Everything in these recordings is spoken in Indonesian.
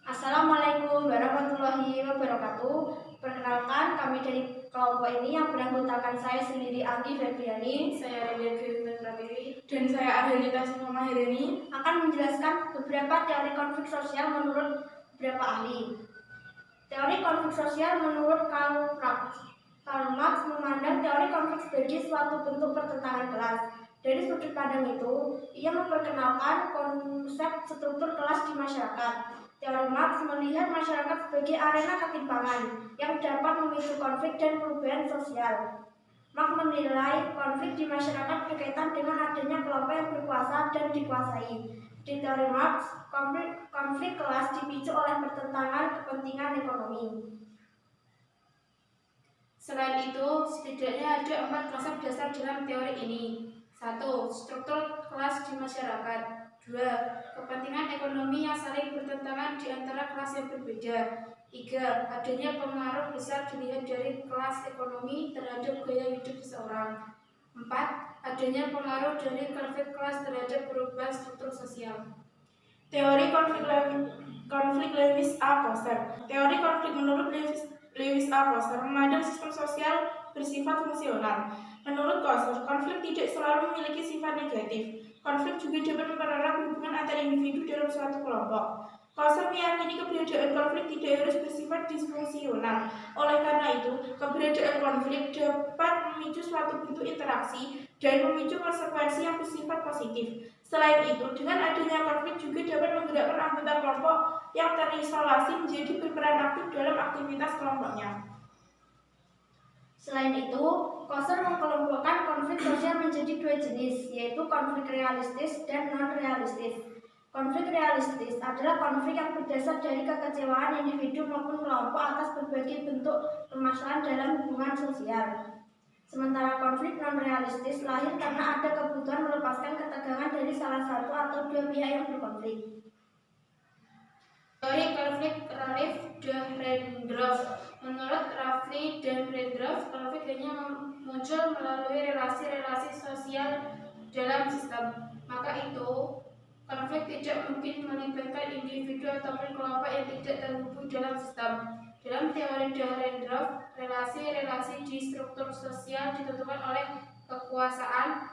Assalamualaikum warahmatullahi wabarakatuh. Perkenalkan, kami dari kelompok ini yang beranggotakan saya sendiri Anggi Febriani, saya Redia Pratiri, dan saya Adelita Simama Hireni akan menjelaskan beberapa teori konflik sosial menurut beberapa ahli. Teori konflik sosial menurut Karl Marx memandang teori konflik sebagai suatu bentuk pertentangan kelas. Dari sudut pandang itu, ia memperkenalkan konsep struktur kelas di masyarakat. Teori Marx melihat masyarakat sebagai arena ketimpangan yang dapat memicu konflik dan perubahan sosial. Marx menilai konflik di masyarakat berkaitan dengan adanya kelompok yang berkuasa dan dikuasai. Di teori Marx, konflik kelas dipicu oleh pertentangan kepentingan ekonomi. Selain itu, setidaknya ada 4 konsep dasar dalam teori ini. 1. Struktur kelas di masyarakat. 2. Kepentingan ekonomi yang saling bertentangan di antara kelas yang berbeda. 3. Adanya pengaruh besar dilihat dari kelas ekonomi terhadap gaya hidup seseorang. 4. Adanya pengaruh dari konflik kelas terhadap perubahan struktur sosial. Teori konflik Lewis A. Koster. Teori konflik menurut Lewis A. Koster memandang sistem sosial bersifat fungsional. Menurut Koster, konflik tidak selalu memiliki sifat negatif. Konflik juga dapat mempererat hubungan antar individu dalam suatu kelompok. Koster meyakini keberadaan konflik tidak harus bersifat disfungsional. Oleh karena itu, keberadaan konflik dapat memicu suatu bentuk interaksi dan memicu konsekuensi yang bersifat positif. Selain itu, dengan adanya konflik juga dapat menggerakkan anggota kelompok yang terisolasi menjadi berperan aktif dalam aktivitas kelompoknya. Selain itu, Koster mengelompokkan konflik sosial menjadi 2 jenis, yaitu konflik realistis dan non-realistis. Konflik realistis adalah konflik yang berdasar dari kekecewaan individu maupun kelompok atas berbagai bentuk permasalahan dalam hubungan sosial. Sementara konflik non-realistis lahir karena ada kebutuhan melepaskan ketegangan dari salah satu atau 2 pihak yang berkonflik. Teori konflik Raff-Dahrendorf. Menurut Raffli dan Dahrendorf, konflik hanya muncul melalui relasi-relasi sosial dalam sistem. Maka itu, konflik tidak mungkin melibatkan individu ataupun kelompok yang tidak terhubung dalam sistem. Dalam teori Dahrendorf, relasi-relasi di struktur sosial ditentukan oleh kekuasaan.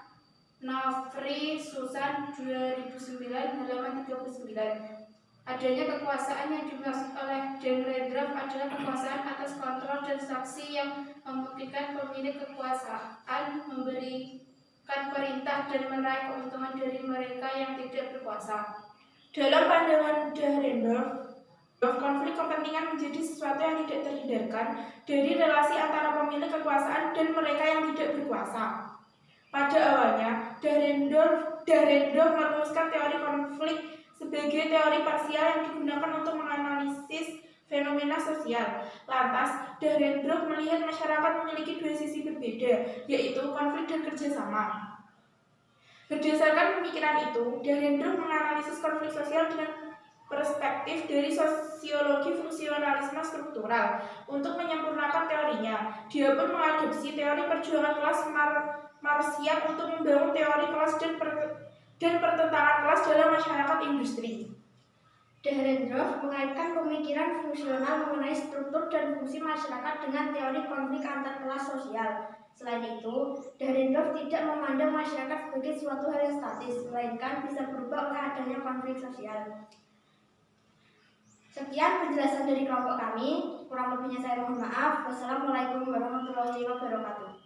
Nafri Susan 2009 halaman 39. Adanya kekuasaan yang dimaksud oleh Dahrendorf adalah kekuasaan atas kontrol dan saksi yang memungkinkan pemilik kekuasaan memberikan perintah dan meraih keuntungan dari mereka yang tidak berkuasa. Dalam pandangan Dahrendorf, konflik kepentingan menjadi sesuatu yang tidak terhindarkan dari relasi antara pemilik kekuasaan dan mereka yang tidak berkuasa. Pada awalnya, Dahrendorf merumuskan teori konflik sebagai teori parsial yang digunakan untuk menganalisis fenomena sosial. Lantas, Dahrendorf melihat masyarakat memiliki 2 sisi berbeda, yaitu konflik dan kerjasama. Berdasarkan pemikiran itu, Dahrendorf menganalisis konflik sosial dengan perspektif dari sosiologi fungsionalisme struktural. Untuk menyempurnakan teorinya, dia pun mengadopsi teori perjuangan kelas Marxian untuk membangun teori kelas dan pertentangan kelas dalam masyarakat industri. Dahrendorf mengaitkan pemikiran fungsional mengenai struktur dan fungsi masyarakat dengan teori konflik antar kelas sosial. Selain itu, Dahrendorf tidak memandang masyarakat sebagai suatu hal yang statis, melainkan bisa berubah oleh adanya konflik sosial. Sekian penjelasan dari kelompok kami, kurang lebihnya saya mohon maaf. Wassalamualaikum warahmatullahi wabarakatuh.